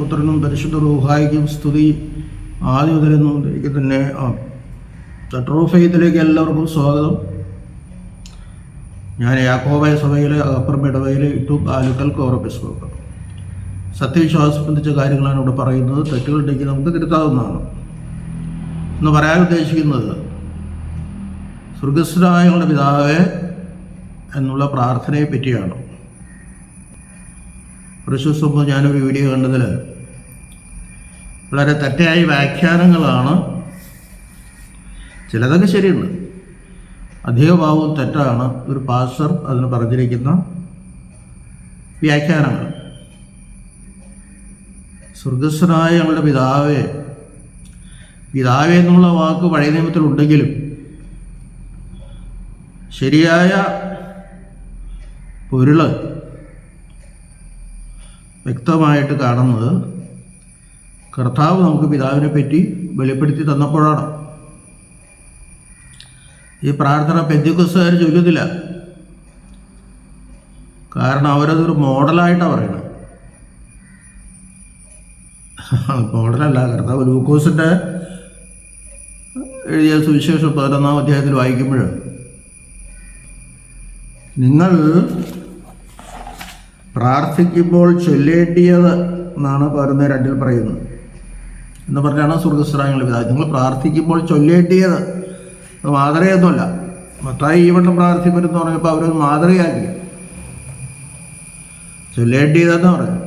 പുത്രനും പരിശുദ്ധ റൂഹായിക്കും സ്തുതി ആദ്യം മുതലെന്നും എനിക്ക് തന്നെ. ട്രൂ ഫെയ്ത്തിലേക്ക് എല്ലാവർക്കും സ്വാഗതം. ഞാൻ യാക്കോബായ സഭയിലെ അപ്പുറം ഇടവയിലെ ആലുക്കൽ കോറപ്പിസ്കോപ്പ്. സത്യവിശ്വാസം സംബന്ധിച്ച കാര്യങ്ങളാണ് ഇവിടെ പറയുന്നത്. തെറ്റുകളുണ്ടെങ്കിൽ നമുക്ക് തിരുത്താവുന്നതാണ്. എന്ന് പറയാൻ ഉദ്ദേശിക്കുന്നത് സ്വർഗസ്ഥനായ ഞങ്ങളുടെ പിതാവേ എന്നുള്ള പ്രാർത്ഥനയെ പറ്റിയാണ്. ഒരു ദിവസം മുമ്പ് ഞാനൊരു വീഡിയോ കണ്ടതിൽ വളരെ തെറ്റായ വ്യാഖ്യാനങ്ങളാണ്. ചിലതൊക്കെ ശരിയുണ്ട്, അധിക ഭാവവും തെറ്റാണ് ഒരു പാസ്റ്റർ അതിന് പറഞ്ഞിരിക്കുന്ന വ്യാഖ്യാനങ്ങൾ. സ്വർഗസ്ഥനായ ഞങ്ങളുടെ പിതാവേ, പിതാവേ എന്നുള്ള വാക്ക് പഴയ നിയമത്തിലുണ്ടെങ്കിലും ശരിയായ പൊരുള് വ്യക്തമായിട്ട് കാണുന്നത് കർത്താവ് നമുക്ക് പിതാവിനെ പറ്റി വെളിപ്പെടുത്തി തന്നപ്പോഴാണ്. ഈ പ്രാർത്ഥന പെന്തിക്കോസ്തുകാർ ചൊല്ലുന്നില്ല. കാരണം അവരതൊരു മോഡലായിട്ടാണ് പറയുന്നത്. മോഡലല്ല. കർത്താവ് ലൂക്കോസിൻ്റെ എഴുതിയ സുവിശേഷം 11-ാം അധ്യായത്തിൽ വായിക്കുമ്പോൾ നിങ്ങൾ പ്രാർത്ഥിക്കുമ്പോൾ ചൊല്ലേണ്ടിയത് എന്നാണ് 11:2 പറയുന്നത്. എന്ന് പറഞ്ഞാണ് സ്വർഗസ്ഥനായ പിതാവ് നിങ്ങൾ പ്രാർത്ഥിക്കുമ്പോൾ ചൊല്ലേണ്ടിയത്. അത് മാതൃകയൊന്നുമല്ല. മത്തായി ഈ വട്ടം പ്രാർത്ഥിപ്പരെന്ന് പറഞ്ഞപ്പോൾ അവരത് മാതൃകയാക്കി. ചൊല്ലേണ്ടിയതെന്ന് പറഞ്ഞു.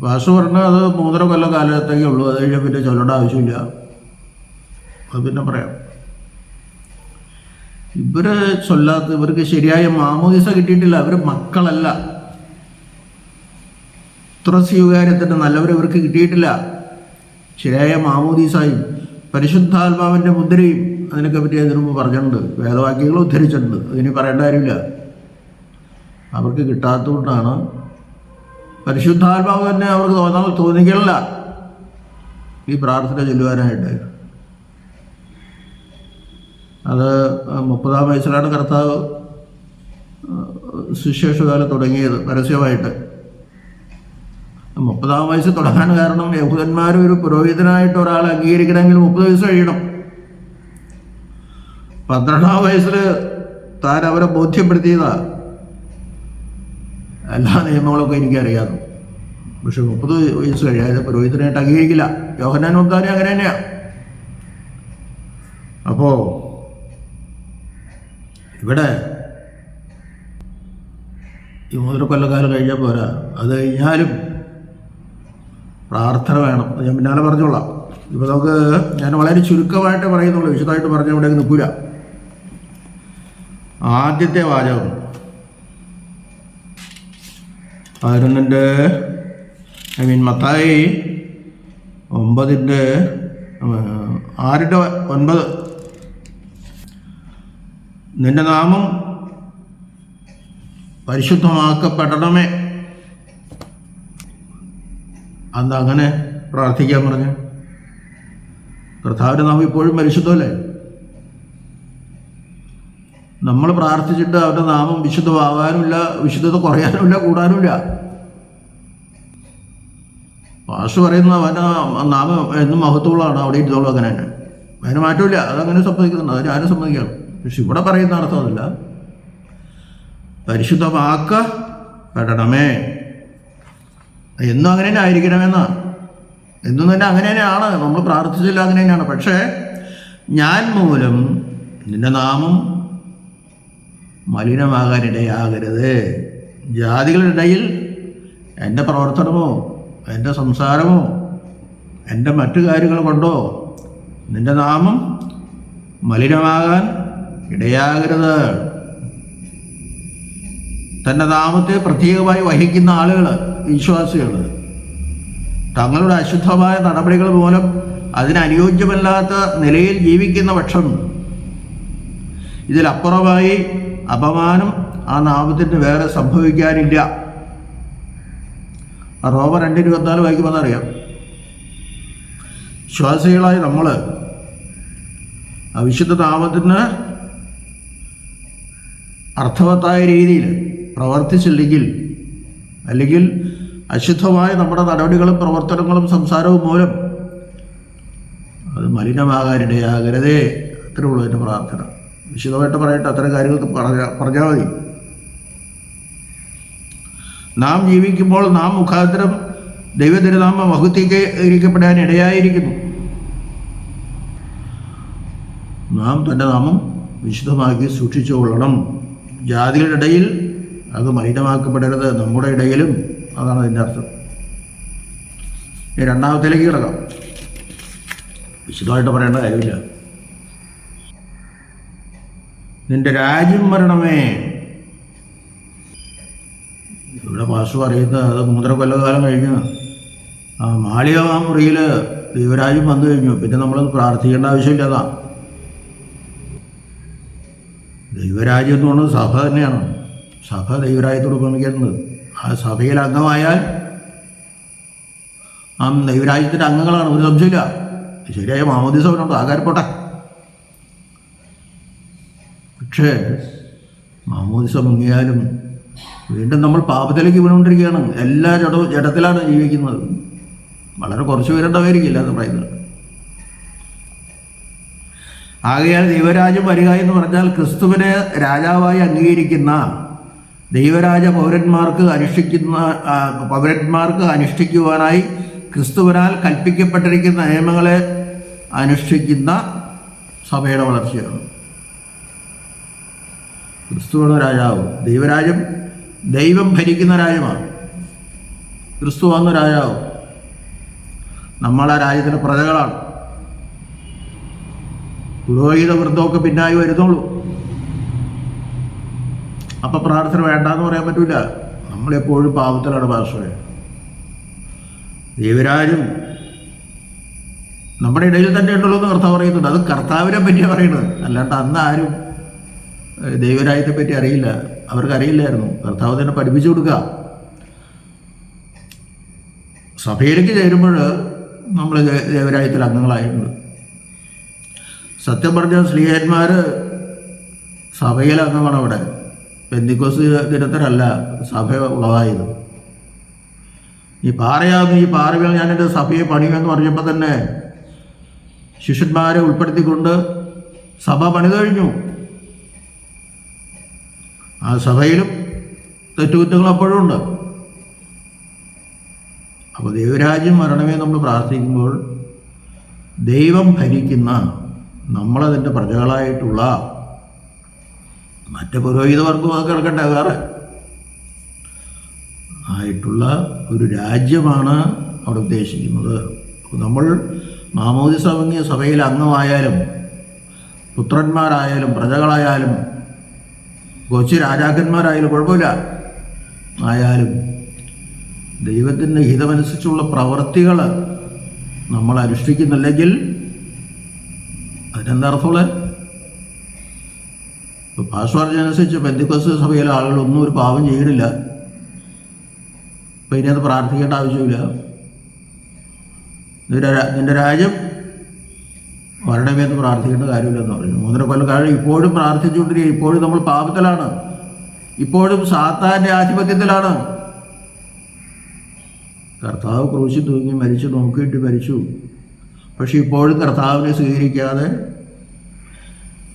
പാസ്റ്റർ പറഞ്ഞാൽ അത് 3.5 കൊല്ലം കാലത്തേക്കേ ഉള്ളൂ. അത് കഴിഞ്ഞാൽ പിന്നെ ചൊല്ലേണ്ട ആവശ്യമില്ല. അത് പിന്നെ പറയാം. ഇവർ ചൊല്ലാത്ത, ഇവർക്ക് ശരിയായ മാമോദിസ കിട്ടിയിട്ടില്ല. അവർ മക്കളല്ല. ഇത്ര സ്വീകാര്യത്തിൻ്റെ നല്ലവർ ഇവർക്ക് കിട്ടിയിട്ടില്ല. ശരിയായ മാമോദിസായും പരിശുദ്ധാത്മാവിൻ്റെ മുദ്രയും അതിനൊക്കെ പറ്റി അതിനു മുമ്പ് പറഞ്ഞിട്ടുണ്ട്. വേദവാക്യങ്ങൾ ഉദ്ധരിച്ചിട്ടുണ്ട്. അതിന് പറയേണ്ട കാര്യമില്ല. അവർക്ക് കിട്ടാത്തതുകൊണ്ടാണ്. പരിശുദ്ധാത്മാവ് തന്നെ അവർക്ക് തോന്നിക്കലില്ല ഈ പ്രാർത്ഥന ചൊല്ലുവാനായിട്ട്. അത് 30-ാം വയസ്സിലാണ് കർത്താവ് സുവിശേഷകാലം തുടങ്ങിയത് പരസ്യമായിട്ട്. 30-ാം വയസ്സിൽ തുടങ്ങാൻ കാരണം യഹൂദന്മാർ ഒരു പുരോഹിതനായിട്ട് ഒരാളെ അംഗീകരിക്കണമെങ്കിൽ 30 വയസ്സ് കഴിയണം. 12-ാം വയസ്സിൽ താൻ അവരെ ബോധ്യപ്പെടുത്തിയതാണ്. എല്ലാ നിയമങ്ങളൊക്കെ എനിക്കറിയാം. പക്ഷെ 30 വയസ്സ് കഴിയാതെ പുരോഹിതനായിട്ട് അംഗീകരിക്കില്ല. യോഹന്നാൻ മുത്താനും അങ്ങനെ തന്നെയാണ്. അപ്പോൾ ഇവിടെ ഈ 3 കൊല്ലക്കാലം കഴിഞ്ഞാൽ പോരാ. അത് കഴിഞ്ഞാലും പ്രാർത്ഥന വേണം. അത് ഞാൻ പിന്നാലെ പറഞ്ഞോളാം. ഇപ്പോൾ നമുക്ക് ഞാൻ വളരെ ചുരുക്കമായിട്ട് പറയുന്നുള്ളൂ. വിശദമായിട്ട് പറഞ്ഞ ഇവിടെ നിൽക്കില്ല. ആദ്യത്തെ വാചകം 11-ന്റെ മത്തായി 9-ന്റെ 6-9 നിന്റെ നാമം പരിശുദ്ധമാക്കപ്പെടണമേ. എന്താ അങ്ങനെ പ്രാർത്ഥിക്കാൻ പറഞ്ഞു? കർത്താവിൻ്റെ നാമം ഇപ്പോഴും പരിശുദ്ധമല്ലേ? നമ്മൾ പ്രാർത്ഥിച്ചിട്ട് അവരുടെ നാമം വിശുദ്ധമാകാനുമില്ല, വിശുദ്ധത കുറയാനുമില്ല, കൂടാനുമില്ല. പാസ്റ്റർ പറയുന്ന അവൻ്റെ നാമം എന്നും മഹത്വമുള്ളതാണ്. അവിടെ ഇരുന്നോളൂ. അങ്ങനെ തന്നെ അതിന് മാറ്റമില്ല. അതങ്ങനെ സംഭവിക്കുന്നുണ്ട്. അതിന് ആരും സമ്മതിക്കണം. പക്ഷെ ഇവിടെ പറയുന്ന അർത്ഥം അതല്ല. പരിശുദ്ധമാക്കപ്പെടണമേ. എന്നും അങ്ങനെ തന്നെ ആയിരിക്കണമെന്നാണ്. എന്നും തന്നെ അങ്ങനെ തന്നെയാണ്. നമ്മൾ പ്രാർത്ഥിച്ചില്ല അങ്ങനെ തന്നെയാണ്. പക്ഷേ ഞാൻ മൂലം നിന്റെ നാമം മലിനമാകാനിടയാകരുത്. ജാതികളുടെ ഇടയിൽ എൻ്റെ പ്രവർത്തനമോ എൻ്റെ സംസാരമോ എൻ്റെ മറ്റു കാര്യങ്ങൾ കൊണ്ടോ നിന്റെ നാമം മലിനമാകാൻ ഇടയാകരുത്. തൻ്റെ നാമത്തെ പ്രത്യേകമായി വഹിക്കുന്ന ആളുകൾ, വിശ്വാസികൾ, തങ്ങളുടെ അശുദ്ധമായ നടപടികൾ മൂലം അതിനനുയോജ്യമല്ലാത്ത നിലയിൽ ജീവിക്കുന്ന പക്ഷം ഇതിലപ്പുറമായി അപമാനം ആ നാമത്തിന് വേറെ സംഭവിക്കാനില്ല. റോമർ 2:24 വായിക്കുമ്പോൾ അറിയാം. വിശ്വാസികളായി നമ്മൾ അവിശുദ്ധ നാമത്തിന് അർത്ഥവത്തായ രീതിയിൽ പ്രവർത്തിച്ചില്ലെങ്കിൽ, അല്ലെങ്കിൽ അശുദ്ധമായ നമ്മുടെ നടപടികളും പ്രവർത്തനങ്ങളും സംസാരവും മൂലം അത് മലിനമാകാനിടയാകരുതേ. അത്രേ ഉള്ളൂ എൻ്റെ പ്രാർത്ഥന. വിശദമായിട്ട് പറയട്ടെ, അത്തരം കാര്യങ്ങൾ പറഞ്ഞാൽ മതി. നാം ജീവിക്കുമ്പോൾ നാം മുഖാന്തരം ദൈവതിരുനാമ മഹത്വീകരിക്കപ്പെടാൻ ഇടയായിരിക്കുന്നു. നാം തൻ്റെ നാമം വിശുദ്ധമാക്കി സൂക്ഷിച്ചുകൊള്ളണം. ജാതികളുടെ ഇടയിൽ അത് മലിനമാക്കപ്പെടരുത്, നമ്മുടെ ഇടയിലും. അതാണ് അതിൻ്റെ അർത്ഥം. ഇനി രണ്ടാമത്തേലേക്ക് കിടക്കാം. വിശദമായിട്ട് പറയേണ്ട കാര്യമില്ല. നിന്റെ രാജ്യം വരണമേ. ഇവിടെ പാസ്റ്റർ പറയുന്നത് അത് 3.5 കൊല്ലക്കാലം കഴിഞ്ഞ് ആ മാളിക മുറിയിൽ ദൈവരാജ്യം വന്നു കഴിഞ്ഞു. പിന്നെ നമ്മളത് പ്രാർത്ഥിക്കേണ്ട ആവശ്യമില്ലതാ. ദൈവരാജ്യം എന്ന് പറയുന്നത് സഭ തന്നെയാണ്. സഭ ദൈവരാജ്യത്തോട് ഉപമിക്കുന്നത്. ആ സഭയിൽ അംഗമായാൽ ആ ദൈവരാജ്യത്തിൻ്റെ അംഗങ്ങളാണ്, ഒരു സംശയമില്ല. ശരിയായ മാമോദീസ അവനുണ്ട്, ആകാരപ്പോട്ടെ. പക്ഷേ മാമോദീസ മുങ്ങിയാലും വീണ്ടും നമ്മൾ പാപത്തിലേക്ക് വീണുകൊണ്ടിരിക്കുകയാണ്. എല്ലാ ജഡത്തിലാണ് ജീവിക്കുന്നത്. വളരെ കുറച്ച് പേരുണ്ടാവായിരിക്കില്ല എന്ന് പറയുന്നത്. ആകയാൽ ദൈവരാജ്യം വരിക എന്ന് പറഞ്ഞാൽ ക്രിസ്തുവിനെ രാജാവായി അംഗീകരിക്കുന്ന ദൈവരാജ പൗരന്മാർക്ക് അനുഷ്ഠിക്കുവാനായി ക്രിസ്തുവിനാൽ കൽപ്പിക്കപ്പെട്ടിരിക്കുന്ന നിയമങ്ങളെ അനുഷ്ഠിക്കുന്ന സഭയുടെ വളർച്ചയാണ്. ക്രിസ്തുവാണ് രാജാവ്. ദൈവരാജ്യം ദൈവം ഭരിക്കുന്ന രാജ്യമാണ്. ക്രിസ്തുവാണ് രാജാവ്. നമ്മളാ രാജ്യത്തിൻ്റെ പ്രജകളാണ്. പുരോഹിത വൃന്ദമൊക്കെ പിന്നായി വരുന്നുള്ളൂ. അപ്പം പ്രാർത്ഥന വേണ്ടാന്ന് പറയാൻ പറ്റില്ല. നമ്മളെപ്പോഴും പാപത്തിലാണ് പാർശ്വേ. ദൈവരാജ്യം നമ്മുടെ ഇടയിൽ തന്നെ ഉണ്ടല്ലോ എന്ന് കർത്താവ് പറയുന്നുണ്ട്. അത് കർത്താവിനെ പറ്റിയാണ് പറയുന്നത്, അല്ലാണ്ട് അന്ന് ആരും ദൈവരാജ്യത്തെ പറ്റി അറിയില്ല. അവർക്കറിയില്ലായിരുന്നു. കർത്താവ് തന്നെ പഠിപ്പിച്ചു കൊടുക്കുക. സഭയിലേക്ക് ചേരുമ്പോൾ നമ്മൾ ദൈവരാജ്യത്തിൽ അംഗങ്ങളായിട്ടുണ്ട്. സത്യം പറഞ്ഞ സ്ലീഹന്മാർ സഭയിലെ അംഗമാണ്. അവിടെ പെന്തിക്കോസ് ദിനത്തിലല്ല സഭ ഉളവായത്. ഈ പാറയാകുന്നു, ഈ പാറകൾ ഞാൻ എൻ്റെ സഭയെ പണിയുമെന്ന് പറഞ്ഞപ്പോൾ തന്നെ ശിഷ്യന്മാരെ ഉൾപ്പെടുത്തിക്കൊണ്ട് സഭ പണിത് കഴിഞ്ഞു. ആ സഭയിലും തെറ്റുകുറ്റങ്ങൾ അപ്പോഴും ഉണ്ട്. അപ്പോൾ ദൈവരാജ്യം വരണമേ നമ്മൾ പ്രാർത്ഥിക്കുമ്പോൾ ദൈവം ഭരിക്കുന്ന നമ്മളതിൻ്റെ പ്രജകളായിട്ടുള്ള മറ്റ് പുരോഹിതവർക്കും അത് കിടക്കട്ടെ വേറെ ആയിട്ടുള്ള ഒരു രാജ്യമാണ് അവിടെ ഉദ്ദേശിക്കുന്നത്. നമ്മൾ മാമോദിസ മുങ്ങിയ സഭയിൽ അംഗമായാലും പുത്രന്മാരായാലും പ്രജകളായാലും കൊച്ചു രാജാക്കന്മാരായാലും കുഴപ്പമില്ല ആയാലും ദൈവത്തിൻ്റെ ഹിതമനുസരിച്ചുള്ള പ്രവൃത്തികൾ നമ്മൾ അനുഷ്ഠിക്കുന്നില്ലെങ്കിൽ അതിനെന്താ അർത്ഥമുള്ള? ഇപ്പോൾ പാസ്വാർജനുസരിച്ച് പെന്തിക്കോസ്ത് സഭയിലെ ആളുകളൊന്നും ഒരു പാപം ചെയ്യണില്ല. അപ്പം ഇനി അത് പ്രാർത്ഥിക്കേണ്ട ആവശ്യമില്ല. നിന്റെ രാജ്യം വരണമേന്ന് പ്രാർത്ഥിക്കേണ്ട കാര്യമില്ലെന്ന് പറഞ്ഞു. 3.5 കൊല്ലം ഇപ്പോഴും പ്രാർത്ഥിച്ചുകൊണ്ടിരിക്കുക. ഇപ്പോഴും നമ്മൾ പാപത്തിലാണ്. ഇപ്പോഴും സാത്താൻ്റെ ആധിപത്യത്തിലാണ്. കർത്താവ് ക്രൂശിൽ തൂങ്ങി മരിച്ചു, നോക്കിയിട്ട് മരിച്ചു. പക്ഷെ ഇപ്പോഴും കർത്താവിനെ സ്വീകരിക്കാതെ,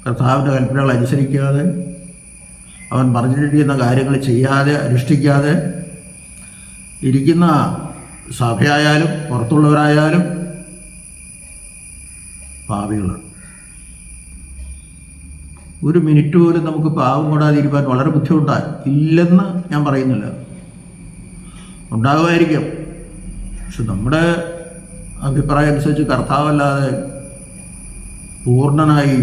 കർത്താവിൻ്റെ കൽപ്പനകൾ അനുസരിക്കാതെ, അവൻ പറഞ്ഞിരിക്കുന്ന കാര്യങ്ങൾ ചെയ്യാതെ അനുഷ്ഠിക്കാതെ ഇരിക്കുന്ന സഭയായാലും പുറത്തുള്ളവരായാലും പാപികളാണ്. ഒരു മിനിറ്റ് പോലും നമുക്ക് പാവം കൂടാതിരിക്കാൻ വളരെ ബുദ്ധിമുട്ടായി ഇല്ലെന്ന് ഞാൻ പറയുന്നില്ല, ഉണ്ടാകുമായിരിക്കും. പക്ഷെ നമ്മുടെ അഭിപ്രായം അനുസരിച്ച് കർത്താവല്ലാതെ പൂർണ്ണനായി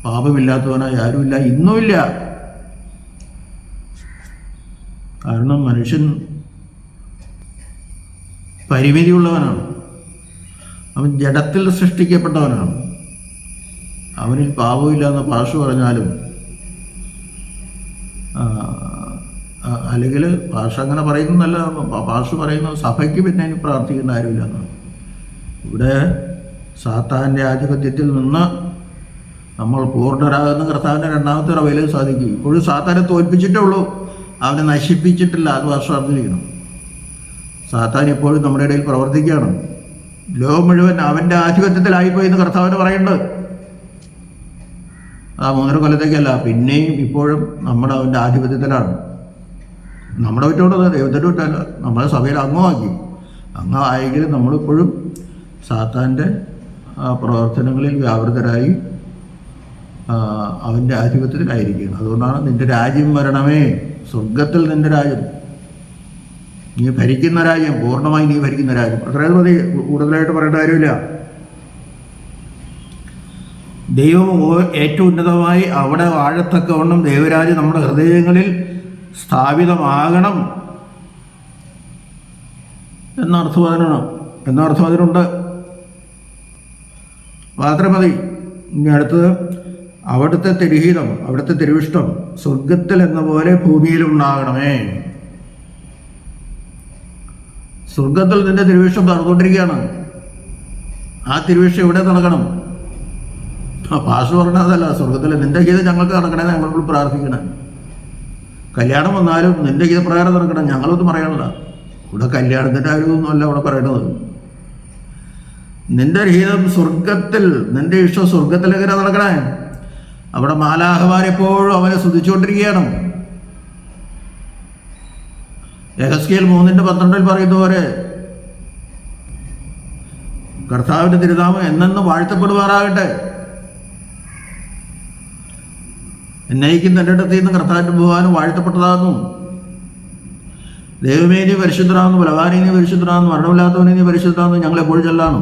പാപമില്ലാത്തവനായി ആരുമില്ല, ഇന്നുമില്ല. കാരണം മനുഷ്യൻ പരിമിതിയുള്ളവനാണ്. അവൻ ജഡത്തിൽ സൃഷ്ടിക്കപ്പെട്ടവനാണ്. അവനിൽ പാപമില്ല എന്ന് പാഷു പറഞ്ഞാലും, അല്ലെങ്കിൽ പാഷ അങ്ങനെ പറയുന്നതല്ല, പാഷു പറയുന്ന സഭയ്ക്ക് പിന്നെ ഇനി പ്രാർത്ഥിക്കേണ്ട ആരുമില്ല എന്നാണ്. ഇവിടെ സാത്താൻ്റെ ആധിപത്യത്തിൽ നിന്ന് നമ്മൾ പൂർണ്ണരാകുന്ന കർത്താവിൻ്റെ രണ്ടാമത്തെ റവയിലും സാധിക്കും. ഇപ്പോഴും സാത്താനെ തോൽപ്പിച്ചിട്ടേ ഉള്ളൂ. അവനെ നശിപ്പിച്ചിട്ടില്ല. അത് വർഷാർത്ഥിക്കണം. സാത്താൻ എപ്പോഴും നമ്മുടെ ഇടയിൽ പ്രവർത്തിക്കുകയാണ്. ലോകം മുഴുവൻ അവൻ്റെ ആധിപത്യത്തിലായിപ്പോയി എന്ന് കർത്താവിന് പറയുന്നുണ്ട്. ആ 3 കൊല്ലത്തേക്കല്ല, പിന്നെയും ഇപ്പോഴും അവൻ്റെ ആധിപത്യത്തിലാണ്. നമ്മുടെ കുറ്റമുള്ളത് ദൈവത്തിൻ്റെ കുറ്റമല്ല. നമ്മളെ സഭയിൽ അംഗമായെങ്കിലും നമ്മളിപ്പോഴും സാത്താൻ്റെ പ്രവർത്തനങ്ങളിൽ വ്യാപൃതരായി അവൻ്റെ ആധിപത്യത്തിലായിരിക്കുകയാണ്. അതുകൊണ്ടാണ് നിൻ്റെ രാജ്യം വരണമേ, സ്വർഗത്തിൽ നിൻ്റെ രാജ്യം, നീ ഭരിക്കുന്ന രാജ്യം, പൂർണ്ണമായി നീ ഭരിക്കുന്ന രാജ്യം. അത്രയും മതി, കൂടുതലായിട്ട് പറയേണ്ട കാര്യമില്ല. ദൈവം ഏറ്റവും ഉന്നതമായി അവിടെ വാഴത്തക്കവണ്ണം ദൈവരാജ്യം നമ്മുടെ ഹൃദയങ്ങളിൽ സ്ഥാപിതമാകണം എന്നർത്ഥം അതിനുണ്ട്. മാത്രം മതി. ഇനി അടുത്തത്, അവിടുത്തെ തിരുഹിതം, അവിടുത്തെ തിരുവിഷ്ടം സ്വർഗത്തിൽ എന്ന പോലെ ഭൂമിയിലുണ്ടാകണമേ. സ്വർഗത്തിൽ നിന്റെ തിരുവിഷ്ടം നടന്നുകൊണ്ടിരിക്കുകയാണ്. ആ തിരുവിഷ്ടം ഇവിടെ നടക്കണം. പാസ് പറഞ്ഞതല്ല, സ്വർഗത്തിൽ നിന്റെ ഗീതം ഞങ്ങൾക്ക് നടക്കണേ, ഞങ്ങളോട് പ്രാർത്ഥിക്കണേ. കല്യാണം വന്നാലും നിന്റെ ഗീത പ്രകാരം നടക്കണം, ഞങ്ങളൊന്നും പറയണില്ല. ഇവിടെ കല്യാണത്തിൻ്റെ കാര്യമൊന്നും അല്ല ഇവിടെ പറയണത്. നിന്റെ ഗീതം സ്വർഗത്തിൽ, നിന്റെ ഇഷ്ടം സ്വർഗത്തിലെങ്ങനെ നടക്കണേ. അവിടെ മാലാഖമാരെപ്പോഴും അവനെ സ്തുതിച്ചുകൊണ്ടിരിക്കുകയാണ്. യെഹെസ്കേൽ 3:12 പറയുന്ന പോലെ കർത്താവിൻ്റെ തിരുനാമം എന്നെന്നും വാഴ്ത്തപ്പെടുമാറാകട്ടെ. എന്നേക്കും തൻ്റെ ഇടത്തിൽ നിന്ന് കർത്താവിൻ്റെ ബഹുമാനം വാഴ്ത്തപ്പെട്ടതാകുന്നു. ദൈവമേ നീ പരിശുദ്ധനാകുന്നു, ബലവാനെ നീ പരിശുദ്ധനാകുന്നു, മരണമില്ലാത്തവനെ നീ പരിശുദ്ധനാകുന്നു ഞങ്ങളെപ്പോഴും ചൊല്ലാണ്.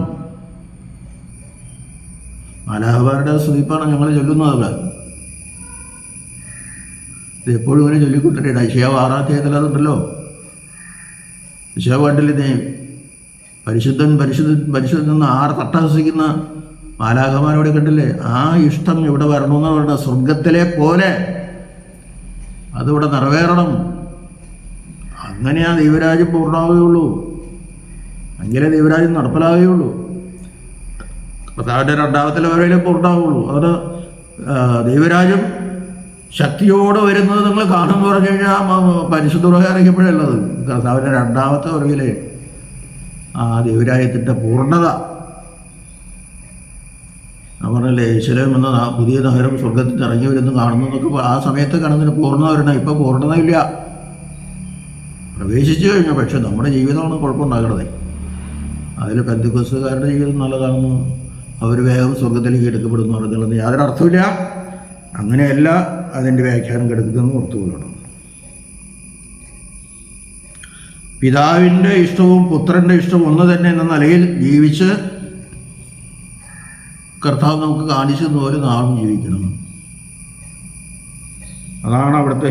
മാലാഖമാരുടെ സ്തുതിപ്പാണ് ഞങ്ങൾ ചൊല്ലുന്നത്. ഇത് എപ്പോഴും ഇങ്ങനെ ചൊല്ലിക്കൊണ്ടിരിക്കണം. ഐശയ്യാവ് 6-ാം അധ്യായത്തിൽ അതുണ്ടല്ലോ. ഐശയ്യാവ് കണ്ടില്ലേ, നീ പരിശുദ്ധൻ പരിശുദ്ധൻ പരിശുദ്ധൻ എന്ന് 6 തട്ടഹസിക്കുന്ന മാലാഖമാരോടെ കണ്ടില്ലേ. ആ ഇഷ്ടം ഇവിടെ വരണമെന്ന് പറഞ്ഞ സ്വർഗത്തിലെ പോലെ അതിവിടെ നിറവേറണം. അങ്ങനെയാ ദൈവരാജ്യം പൂർണ്ണമാവുകയുള്ളൂ. അങ്ങനെ ദൈവരാജ്യം നടപ്പിലാവുകയുള്ളൂ. കർത്താവിൻ്റെ 2ാമത്തെ ലെവലിലേ പൂർണ്ണമാവുള്ളൂ. അതിന് ദൈവരാജ്യം ശക്തിയോടെ വരുന്നത് നിങ്ങൾ കാണുമെന്ന് പറഞ്ഞു കഴിഞ്ഞാൽ പരിശുദ്ധ ഇറങ്ങിയപ്പോഴുള്ളത് കർത്താവിൻ്റെ 2ാമത്തെ വരവിലെ ആ ദൈവരാജ്യത്തിൻ്റെ പൂർണ്ണത. പറഞ്ഞല്ലേ, യെരൂശലേം എന്ന പുതിയ നഗരം സ്വർഗത്തിൽ ഇറങ്ങി വരുന്നു കാണുന്നു എന്നൊക്കെ ആ സമയത്ത് കാണുന്നതിന് പൂർണ്ണത വരണം. ഇപ്പം പൂർണ്ണതയില്ല, പ്രവേശിച്ചു കഴിഞ്ഞു. പക്ഷെ നമ്മുടെ ജീവിതമാണ് കുഴപ്പമുണ്ടാകണത്. അതിൽ പെന്തക്കോസ്തുകാരുടെ ജീവിതം നല്ലതാണെന്ന് അവർ വേഗം സ്വർഗത്തിലേക്ക് എടുക്കപ്പെടുന്നു പറഞ്ഞുള്ളത് യാതൊരു അർത്ഥമില്ല. അങ്ങനെയല്ല അതിൻ്റെ വ്യാഖ്യാനം കിടക്കുന്നതെന്ന് ഓർത്തുകൊള്ളണം. പിതാവിൻ്റെ ഇഷ്ടവും പുത്രൻ്റെ ഇഷ്ടവും ഒന്ന് തന്നെ എന്ന നിലയിൽ ജീവിച്ച് കർത്താവ് നമുക്ക് കാണിച്ചു പോലെ നാളും ജീവിക്കണം. അതാണ് അവിടുത്തെ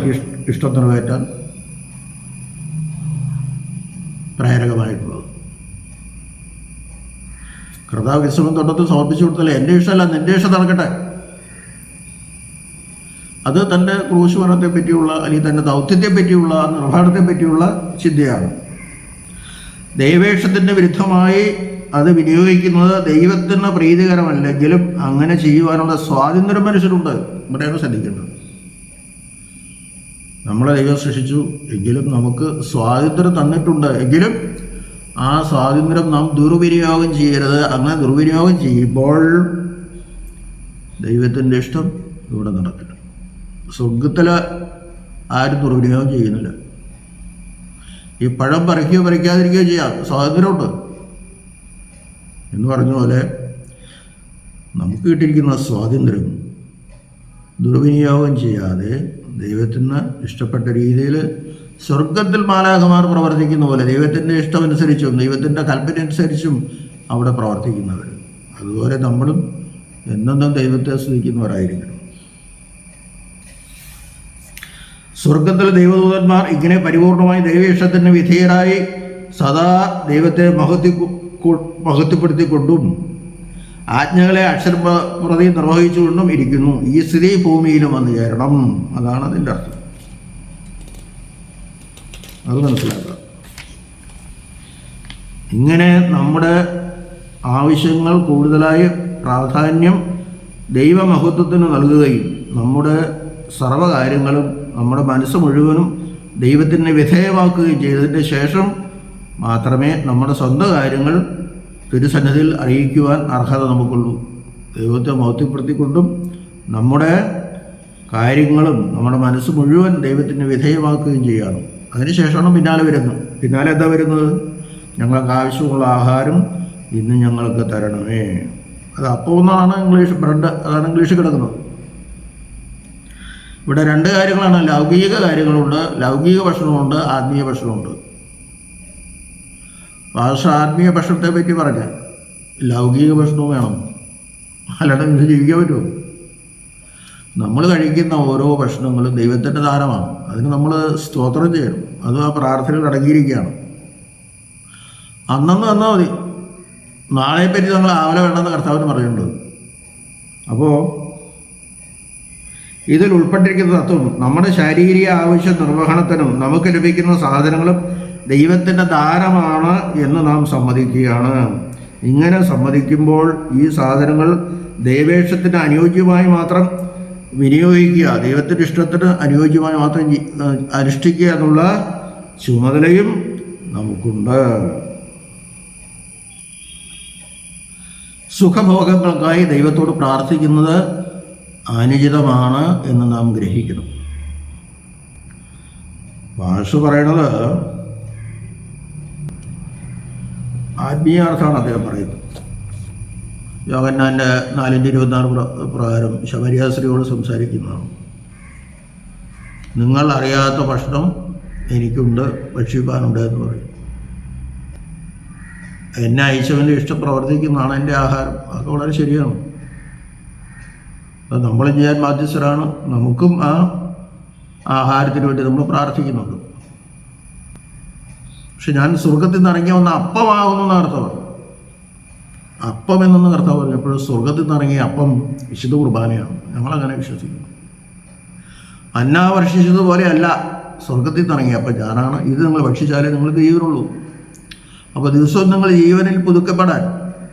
ഇഷ്ടം നിറവേറ്റാൻ പ്രേരകമായിട്ടുള്ളത്. കർത്താവ് ക്രിസ്തുവിൻ തൊട്ടത്തിൽ സമർപ്പിച്ചു കൊടുത്തല്ലേ, എൻ്റെ ഇഷ്ടമല്ല നിൻ്റെ ഇഷ്ടം നടക്കട്ടെ. അത് തൻ്റെ ക്രൂശ് മരണത്തെ പറ്റിയുള്ള അല്ലെങ്കിൽ തൻ്റെ ദൗത്യത്തെ പറ്റിയുള്ള നിർവഹണത്തെ പറ്റിയുള്ള ചിന്തയാണ്. ദൈവേഷ്ടത്തിൻ്റെ വിരുദ്ധമായി അത് വിനിയോഗിക്കുന്നത് ദൈവത്തിന് പ്രീതികരമല്ലെങ്കിലും അങ്ങനെ ചെയ്യുവാനുള്ള സ്വാതന്ത്ര്യം മനുഷ്യരുണ്ട്. ഇവിടെയാണ് ശ്രദ്ധിക്കേണ്ടത്. നമ്മളെ ദൈവം സൃഷ്ടിച്ചു എങ്കിലും നമുക്ക് സ്വാതന്ത്ര്യം തന്നിട്ടുണ്ട്. എങ്കിലും ആ സ്വാതന്ത്ര്യം നാം ദുർവിനിയോഗം ചെയ്യരുത്. അങ്ങനെ ദുർവിനിയോഗം ചെയ്യുമ്പോൾ ദൈവത്തിൻ്റെ ഇഷ്ടം ഇവിടെ നടക്കില്ല. സ്വർഗത്തിൽ ആരും ദുർവിനിയോഗം ചെയ്യുന്നില്ല. ഈ പഴം പറിക്കുകയോ പറിക്കാതിരിക്കുകയോ ചെയ്യാം, സ്വാതന്ത്ര്യമുണ്ട് എന്ന് പറഞ്ഞ പോലെ നമുക്ക് കിട്ടിയിരിക്കുന്ന സ്വാതന്ത്ര്യം ദുർവിനിയോഗം ചെയ്യാതെ ദൈവത്തിന് ഇഷ്ടപ്പെട്ട രീതിയിൽ സ്വർഗത്തിൽ മാലാഖമാർ പ്രവർത്തിക്കുന്ന പോലെ ദൈവത്തിൻ്റെ ഇഷ്ടമനുസരിച്ചും ദൈവത്തിൻ്റെ കൽപ്പനയനുസരിച്ചും അവിടെ പ്രവർത്തിക്കുന്നവർ, അതുപോലെ നമ്മളും എന്നെന്നും ദൈവത്തെ സ്തുതിക്കുന്നവരായിരിക്കണം. സ്വർഗത്തിൽ ദൈവദൂതന്മാർ ഇങ്ങനെ പരിപൂർണമായി ദൈവ ഇഷ്ടത്തിന് വിധേയരായി സദാ ദൈവത്തെ മഹത്വപ്പെടുത്തിക്കൊണ്ടും ആജ്ഞകളെ അക്ഷരപ്രതി നിർവഹിച്ചുകൊണ്ടും ഇരിക്കുന്നു. ഈ സ്ഥിതി ഭൂമിയിലും വന്നു ചേരണം. അതാണ് അതിൻ്റെ അർത്ഥം. അത് മനസ്സിലാക്കുക. ഇങ്ങനെ നമ്മുടെ ആവശ്യങ്ങൾ കൂടുതലായി പ്രാധാന്യം ദൈവമഹത്വത്തിന് നൽകുകയും നമ്മുടെ സർവ്വകാര്യങ്ങളും നമ്മുടെ മനസ്സ് മുഴുവനും ദൈവത്തിന് വിധേയമാക്കുകയും ചെയ്തതിന് ശേഷം മാത്രമേ നമ്മുടെ സ്വന്തം കാര്യങ്ങൾ തിരുസന്നിധിയിൽ അറിയിക്കുവാൻ അർഹത നമുക്കുള്ളൂ. ദൈവത്തെ മഹത്വപ്പെടുത്തിക്കൊണ്ടും നമ്മുടെ കാര്യങ്ങളും നമ്മുടെ മനസ്സ് മുഴുവൻ ദൈവത്തിന് വിധേയമാക്കുകയും ചെയ്യണം. അതിനുശേഷമാണ് പിന്നാലെ വരുന്നത്. പിന്നാലെ എന്താ വരുന്നത്? ഞങ്ങൾക്ക് ആവശ്യമുള്ള ആഹാരം ഇന്ന് ഞങ്ങൾക്ക് തരണമേ. അത് അപ്പം എന്നാണ് ഇംഗ്ലീഷ്, ബ്രെഡ് അതാണ് ഇംഗ്ലീഷിൽ കിടക്കുന്നത്. ഇവിടെ രണ്ട് കാര്യങ്ങളാണ്. ലൗകിക കാര്യങ്ങളുണ്ട്, ലൗകിക ഭക്ഷണമുണ്ട്, ആത്മീയ ഭക്ഷണമുണ്ട്. ഭാഷ ആത്മീയ ഭക്ഷണത്തെ പറ്റി പറഞ്ഞ ലൗകിക ഭക്ഷണവും വേണം, അല്ലാതെ ഇത് ജീവിക്കാൻ പറ്റുമോ? നമ്മൾ കഴിക്കുന്ന ഓരോ ഭക്ഷണങ്ങളും ദൈവത്തിൻ്റെ ദാനമാണ്. അതിന് നമ്മൾ സ്തോത്രം ചെയ്യണം. അത് ആ പ്രാർത്ഥനയിൽ അടങ്ങിയിരിക്കുകയാണ്. അന്നന്ന് തന്നാൽ മതി. നാളെപ്പറ്റി നമ്മൾ ആവല വേണമെന്ന് കർത്താവിന് പറഞ്ഞിട്ടുണ്ട്. അപ്പോൾ ഇതിൽ ഉൾപ്പെട്ടിരിക്കുന്ന തത്വം നമ്മുടെ ശാരീരിക ആവശ്യ നിർവഹണത്തിനും നമുക്ക് ലഭിക്കുന്ന സാധനങ്ങളും ദൈവത്തിൻ്റെ ദാനമാണ് എന്ന് നാം സമ്മതിക്കുകയാണ്. ഇങ്ങനെ സമ്മതിക്കുമ്പോൾ ഈ സാധനങ്ങൾ ദൈവേഷ്ടത്തിന് അനുയോജ്യമായി മാത്രം വിനിയോഗിക്കുക, ദൈവത്തിൻ്റെ ഇഷ്ടത്തിന് അനുയോജ്യമായി മാത്രം അനുഷ്ഠിക്കുക എന്നുള്ള ചുമതലയും നമുക്കുണ്ട്. സുഖഭോഗങ്ങൾക്കായി ദൈവത്തോട് പ്രാർത്ഥിക്കുന്നത് അനുചിതമാണ് എന്ന് നാം ഗ്രഹിക്കണം. ഭാഷ പറയണത് ആത്മീയാർത്ഥമാണ് അദ്ദേഹം പറയുന്നത്. യോഹന്നാൻ്റെ 4:26 പ്രകാരം ശമരിയ സ്ത്രീയോട് സംസാരിക്കുന്നതാണ്. നിങ്ങൾ അറിയാത്ത ഭക്ഷണം എനിക്കുണ്ട്, ഭക്ഷിക്കാനുണ്ട് എന്ന് പറയും. എന്നെ അയച്ചവൻ്റെ ഇഷ്ടം പ്രവർത്തിക്കുന്നതാണ് എൻ്റെ ആഹാരം. അതൊക്കെ വളരെ ശരിയാണ്. അത് നമ്മൾ ചെയ്യാൻ ബാധ്യസ്ഥരാണ്. നമുക്കും ആ ആഹാരത്തിന് വേണ്ടി നമ്മൾ പ്രാർത്ഥിക്കുന്നുണ്ട്. പക്ഷെ ഞാൻ സ്വർഗത്തിൽ നിന്ന് ഇറങ്ങി വന്ന അപ്പമാകുന്ന അർത്ഥമാണ്. അപ്പം എന്നൊന്ന് കർത്താവ് പറഞ്ഞപ്പോൾ സ്വർഗത്തിൽ നിന്ന് ഇറങ്ങിയ അപ്പം വിശുദ്ധ കുർബാനയാണ്. ഞങ്ങളങ്ങനെ വിശ്വസിക്കുന്നു. അന്നാ വർഷിച്ചതുപോലെയല്ല സ്വർഗത്തിൽ നിന്ന് ഇറങ്ങിയ അപ്പം ഞാനാണ്. ഇത് നിങ്ങൾ ഭക്ഷിച്ചാലേ നിങ്ങൾക്ക് ജീവനുള്ളൂ. അപ്പോൾ ദിവസവും നിങ്ങൾ ജീവനിൽ പുതുക്കപ്പെടാൻ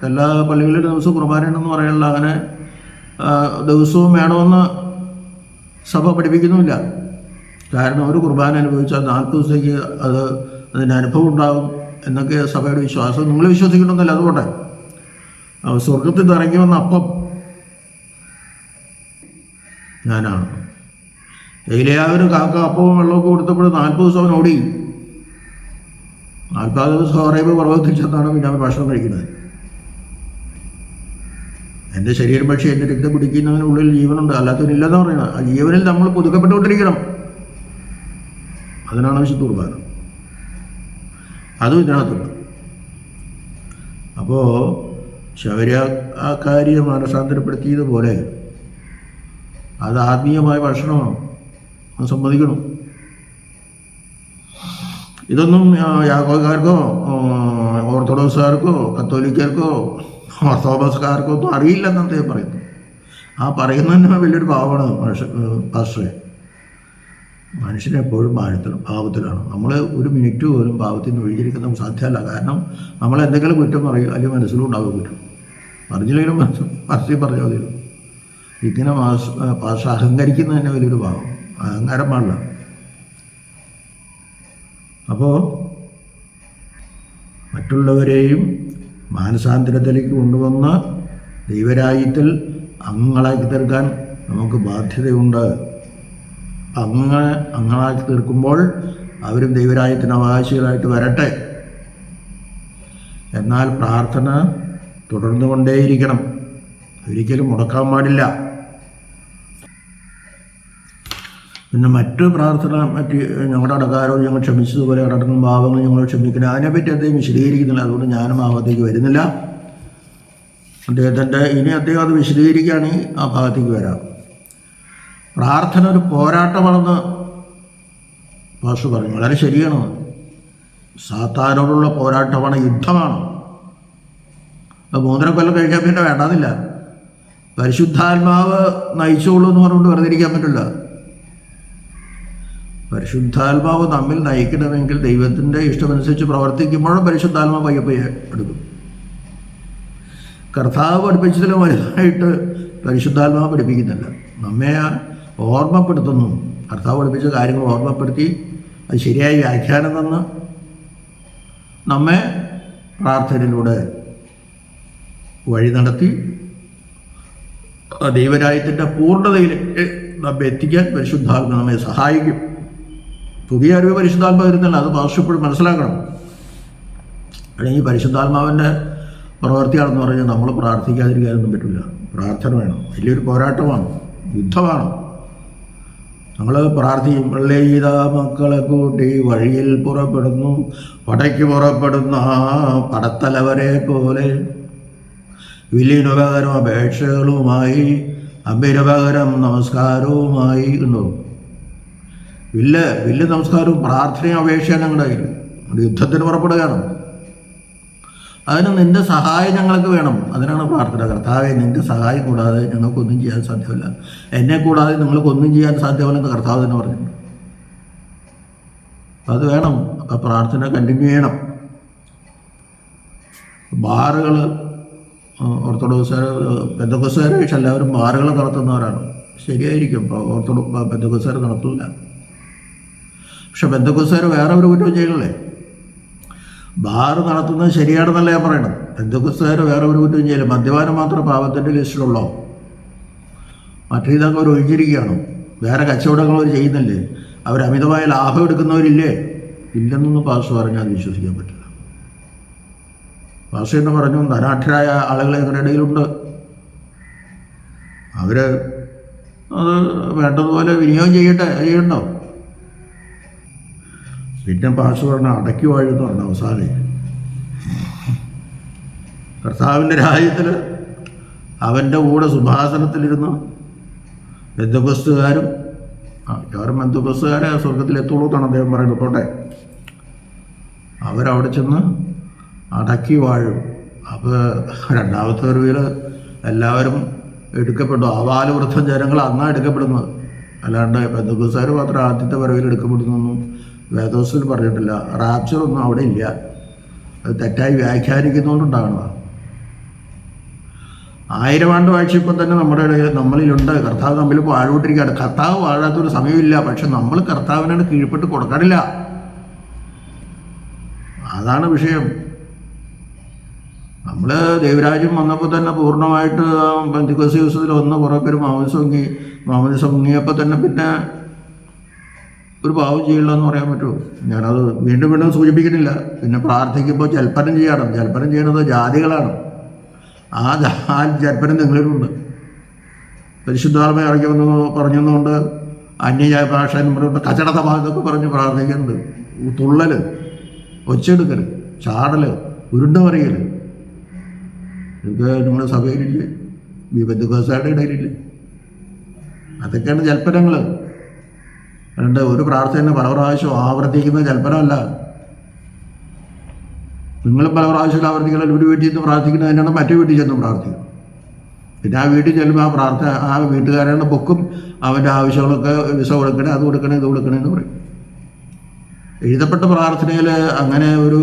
എല്ലാ പള്ളികളിലും ദിവസവും കുർബാനയുണ്ടെന്ന് പറയാനുള്ള അങ്ങനെ ദിവസവും വേണമെന്ന് സഭ പഠിപ്പിക്കുന്നുമില്ല. കാരണം ഒരു കുർബാന അനുഭവിച്ചാൽ 40 ദിവസത്തേക്ക് അതിന് അനുഭവം ഉണ്ടാകും എന്നൊക്കെ സഭയുടെ വിശ്വാസം. നിങ്ങൾ വിശ്വസിക്കണമെന്നല്ല. അതുകൊണ്ട് സ്വർഗത്തിൽ നിന്ന് ഇറങ്ങി വന്ന അപ്പം ഞാനാണ്. ഏലിയാവിന് കാക്ക അപ്പവും വെള്ളമൊക്കെ കൊടുത്തപ്പോൾ 40 ദിവസം അവൻ ഓടി. 40 ദിവസം ഹോറേബ് പർവ്വതത്തിൽ ചെന്നാണ് പിന്നെ അവൻ ഭക്ഷണം കഴിക്കുന്നത്. എൻ്റെ ശരീരം പക്ഷേ എൻ്റെ രക്തം പിടിക്കുന്നതിനുള്ളിൽ ജീവനുണ്ട്, അല്ലാത്തവനില്ലെന്ന് പറയുന്നത്. ആ ജീവനിൽ നമ്മൾ പുതുക്കപ്പെട്ടുകൊണ്ടിരിക്കണം. അതിനാണ് വിശുദ്ധ കുർബാന. അതും ഇതിനകത്തുണ്ട്. അപ്പോൾ ശബരിയ ആ കാര്യം മാനസാന്തരപ്പെടുത്തിയതുപോലെ അത് ആത്മീയമായ ഭക്ഷണമാണ്. അത് സമ്മതിക്കണം. ഇതൊന്നും യാക്കോബുകാർക്കോ ഓർത്തഡോക്സുകാർക്കോ കത്തോലിക്കർക്കോ ഓർത്തഡോക്സുകാർക്കോ ഒന്നും അറിയില്ലെന്ന് അദ്ദേഹം പറയുന്നു. ആ പറയുന്നതന്നെ വലിയൊരു പാവമാണ് പാസ്റ്ററെ. മനുഷ്യനെപ്പോഴും പാവത്തിലാണ്. നമ്മൾ ഒരു മിനിറ്റ് പോലും പാവത്തിൽ നിന്ന് ഒഴിഞ്ഞിരിക്കുന്ന നമുക്ക് സാധ്യമല്ല. കാരണം നമ്മൾ എന്തെങ്കിലും കുറ്റം പറയും, അല്ലെങ്കിൽ മനസ്സിലും ഉണ്ടാകും കുറ്റം. പറഞ്ഞില്ലെങ്കിലും മനസ്സിൽ പറഞ്ഞാൽ മതിയല്ലോ. ഇങ്ങനെ ഭാഷ അഹങ്കരിക്കുന്ന തന്നെ വലിയൊരു പാവം. അഹങ്കാരം പാടില്ല. അപ്പോൾ മറ്റുള്ളവരെയും മാനസാന്തരത്തിലേക്ക് കൊണ്ടുവന്ന് ദൈവരാജ്യത്തിൽ അംഗങ്ങളാക്കി തീർക്കാൻ നമുക്ക് ബാധ്യതയുണ്ട്. അംഗങ്ങളാക്കി തീർക്കുമ്പോൾ അവരും ദൈവരാജ്യത്തിന് അവകാശികളായിട്ട് വരട്ടെ. എന്നാൽ പ്രാർത്ഥന തുടർന്നുകൊണ്ടേയിരിക്കണം. ഒരിക്കലും മുടക്കാൻ പാടില്ല. പിന്നെ മറ്റ് പ്രാർത്ഥന ഞങ്ങളുടെ അടക്കാരോട് ഞങ്ങൾ ക്ഷമിച്ചതുപോലെ അടക്കുന്ന ഭാവങ്ങൾ ഞങ്ങൾ ക്ഷമിക്കണം. അതിനെപ്പറ്റി അദ്ദേഹം വിശദീകരിക്കുന്നില്ല. അതുകൊണ്ട് ഞാനും ആ ഭാഗത്തേക്ക് വരുന്നില്ല. ഇനി അദ്ദേഹം അത് വിശദീകരിക്കുകയാണെങ്കിൽ ആ ഭാഗത്തേക്ക് വരാം. പ്രാർത്ഥന ഒരു പോരാട്ടമാണെന്ന് ഭാഷ പറഞ്ഞു. വളരെ ശരിയാണ്. സാത്താനോടുള്ള പോരാട്ടമാണ്, യുദ്ധമാണ്. 3 കൊല്ലം കഴിക്കാൻ പിന്നെ വേണ്ടാന്നില്ല. പരിശുദ്ധാത്മാവ് നയിച്ചോളൂ എന്ന് പറഞ്ഞുകൊണ്ട് വെറുതെ ഇരിക്കാൻ പറ്റില്ല. പരിശുദ്ധാത്മാവ് നമ്മിൽ നയിക്കണമെങ്കിൽ ദൈവത്തിൻ്റെ ഇഷ്ടമനുസരിച്ച് പ്രവർത്തിക്കുമ്പോഴും പരിശുദ്ധാത്മാവ് പയ്യെ എടുക്കും. കർത്താവ് പഠിപ്പിച്ചതിലും വലുതായിട്ട് പരിശുദ്ധാത്മാവ് പഠിപ്പിക്കുന്നില്ല. നമ്മെ ഓർമ്മപ്പെടുത്തുന്നു. കർത്താവ് പഠിപ്പിച്ച കാര്യങ്ങൾ ഓർമ്മപ്പെടുത്തി അത് ശരിയായ വ്യാഖ്യാനം തന്ന് നമ്മെ പ്രാർത്ഥനയിലൂടെ വഴി നടത്തി ദൈവരാജ്യത്തിൻ്റെ പൂർണ്ണതയിലേക്ക് നമ്മെ എത്തിക്കാൻ പരിശുദ്ധാത്മ നമ്മെ സഹായിക്കും. പുതിയ അറിവ് പരിശുദ്ധാത്മ വരുന്നില്ല, അത് പാർശ്വപ്പോഴും മനസ്സിലാക്കണം. അല്ലെങ്കിൽ പരിശുദ്ധാത്മാവിൻ്റെ പ്രവൃത്തിയാണെന്ന് പറഞ്ഞാൽ നമ്മൾ പ്രാർത്ഥിക്കാതിരിക്കാനൊന്നും പറ്റില്ല. പ്രാർത്ഥന വേണം, വലിയൊരു പോരാട്ടമാണ്, യുദ്ധമാണ്. നമ്മൾ പ്രാർത്ഥിക്കും, പള്ളിയിത മക്കളെ കൂട്ടി വഴിയിൽ പുറപ്പെടുന്നു, പടയ്ക്ക് പുറപ്പെടുന്ന പടത്തലവരെ പോലെ വില്ലിനുപകരം അപേക്ഷകളുമായി അമ്പിനുപകരം നമസ്കാരവുമായി ഉണ്ടോ. വില്ല് നമസ്കാരവും പ്രാർത്ഥനയും അപേക്ഷയാണ് ഞങ്ങളുടെ കയ്യിൽ. യുദ്ധത്തിന് പുറപ്പെടുകയാണ്. അതിന് നിൻ്റെ സഹായം ഞങ്ങൾക്ക് വേണം. അതിനാണ് പ്രാർത്ഥന. കർത്താവെ, നിൻ്റെ സഹായം കൂടാതെ ഞങ്ങൾക്കൊന്നും ചെയ്യാൻ സാധ്യമല്ല, എന്നെ കൂടാതെ നിങ്ങൾക്കൊന്നും ചെയ്യാൻ സാധ്യമല്ലെന്ന് കർത്താവ് തന്നെ പറഞ്ഞിട്ടുണ്ട്. അത് വേണം. ആ പ്രാർത്ഥന കണ്ടിന്യൂ ചെയ്യണം. ബാറുകൾ ഓർത്തഡോക്സുകാർ പെന്തക്കോസ്തുകാരെ പക്ഷെ എല്ലാവരും ബാറുകൾ നടത്തുന്നവരാണ്. ശരിയായിരിക്കും, പെന്തക്കോസ്തുകാർ നടത്തില്ല. പക്ഷെ പെന്തക്കോസ്തുകാർ വേറെ ഒരു കുറ്റം ചെയ്യണല്ലേ. ബാറ് നടത്തുന്നത് ശരിയാണെന്നല്ല ഞാൻ പറയണം. പെന്തക്കോസ്തുകാർ വേറെ ഒരു കുറ്റം ചെയ്യില്ല. മദ്യപാനം മാത്രം പാപത്തിൻ്റെ ലിസ്റ്റിലുള്ളോ? മറ്റു ഇതൊക്കെ അവർ ഒഴിഞ്ഞിരിക്കുകയാണോ? വേറെ കച്ചവടങ്ങൾ അവർ ചെയ്യുന്നില്ലേ? അവർ അമിതമായ ലാഭം എടുക്കുന്നവരില്ലേ? ഇല്ലെന്നൊന്നും പാസ്റ്റർ പറഞ്ഞാൽ അത് വിശ്വസിക്കാൻ പറ്റില്ല. പാസ്റ്റർ എന്ന് പറഞ്ഞു, ധനാഠ്യരായ ആളുകൾ ഞങ്ങളുടെ ഇടയിലുണ്ട്. അവർ അത് വേണ്ടതുപോലെ വിനിയോഗം ചെയ്യണ്ടോ? പിന്നെ പാസ്റ്റർ പറഞ്ഞ അടക്കി വാഴുന്നു പറഞ്ഞ അവസാനം കർത്താവിൻ്റെ രാജ്യത്തിൽ അവൻ്റെ കൂടെ സിംഹാസനത്തിലിരുന്ന് പെന്തക്കോസ്തുകാരും മിക്കവാറും പെന്തക്കോസ്തുകാരെ സ്വർഗത്തിലെത്തുള്ളൂ എന്നാണ് അദ്ദേഹം പറയുന്നത്. പോട്ടെ, അവരവിടെ ചെന്ന് അടക്കി വാഴും. അപ്പോൾ രണ്ടാമത്തെ വരവിൽ എല്ലാവരും എടുക്കപ്പെട്ടു. ആവാലവൃദ്ധം ജനങ്ങൾ അന്നാണ് എടുക്കപ്പെടുന്നത്. അല്ലാണ്ട് പെന്തക്കോസ്തുകാർ മാത്രം ആദ്യത്തെ വരവിൽ എടുക്കപ്പെടുന്നൊന്നും വേദോസിൽ പറഞ്ഞിട്ടില്ല. റാപ്ചറൊന്നും അവിടെ ഇല്ല. അത് തെറ്റായി വ്യാഖ്യാനിക്കുന്നതുകൊണ്ടുണ്ടാകണതാണ്. 1000 ആണ്ട് വാഴ്ച ഇപ്പം തന്നെ നമ്മളിലുണ്ട്. കർത്താവ് നമ്മിൽ വാഴോട്ടിരിക്കുകയാണ്. കർത്താവ് വാഴാത്തൊരു സമയമില്ല. പക്ഷെ നമ്മൾ കർത്താവിനാണ് കീഴ്പ്പെട്ട് കൊടുക്കാനില്ല. അതാണ് വിഷയം. നമ്മൾ ദൈവരാജ്യം വന്നപ്പോൾ തന്നെ പൂർണ്ണമായിട്ട് പെന്തക്കോസ്ത് ദിവസത്തിൽ കുറേ പേര് മാമോദീസ മുങ്ങിയപ്പോൾ തന്നെ പിന്നെ ഒരു പാവം ചെയ്യില്ല എന്ന് പറയാൻ പറ്റുമോ? ഞാനത് വീണ്ടും സൂചിപ്പിക്കുന്നില്ല. പിന്നെ പ്രാർത്ഥിക്കുമ്പോൾ ജൽപ്പനം ചെയ്യണം. ജൽപ്പനം ചെയ്യണത് ജാതികളാണ്. ആ ജൽപ്പനം നിങ്ങളിലുണ്ട്. പരിശുദ്ധാത്മ ഇറക്കി വന്നു പറഞ്ഞതുകൊണ്ട് അന്യ ഭാഷ എന്ന് പറയുമ്പോൾ കച്ചട സഭാഗത്തൊക്കെ പറഞ്ഞ് പ്രാർത്ഥിക്കുന്നുണ്ട്. തുള്ളൽ, ഒച്ചെടുക്കൽ, ചാടൽ, ഉരുണ്ട് പറയൽ, ഇതൊക്കെ നിങ്ങളുടെ സഭയിലില്ലേ? പെന്തക്കോസ്തുകാരുടെ ഇടയിലില്ലേ? അതൊക്കെയാണ് ജൽപ്പനങ്ങൾ. അതുകൊണ്ട് ഒരു പ്രാർത്ഥന പല പ്രാവശ്യം ആവർത്തിക്കുന്ന ജൽപ്പനമല്ല. നിങ്ങളും പല പ്രാവശ്യം ആവർത്തിക്കണം. ഒരു വീട്ടിൽ നിന്ന് പ്രാർത്ഥിക്കുന്നത് തന്നെയാണ് മറ്റു വീട്ടിൽ ചെന്ന് പ്രാർത്ഥിക്കും. പിന്നെ ആ വീട്ടിൽ ചെല്ലുമ്പോൾ ആ വീട്ടുകാരാണ് പൊക്കും അവൻ്റെ ആവശ്യങ്ങളൊക്കെ വിസ കൊടുക്കണേ, അത് കൊടുക്കണേ, ഇത് കൊടുക്കണേ എന്ന് പറയും. എഴുതപ്പെട്ട പ്രാർത്ഥനയിൽ അങ്ങനെ ഒരു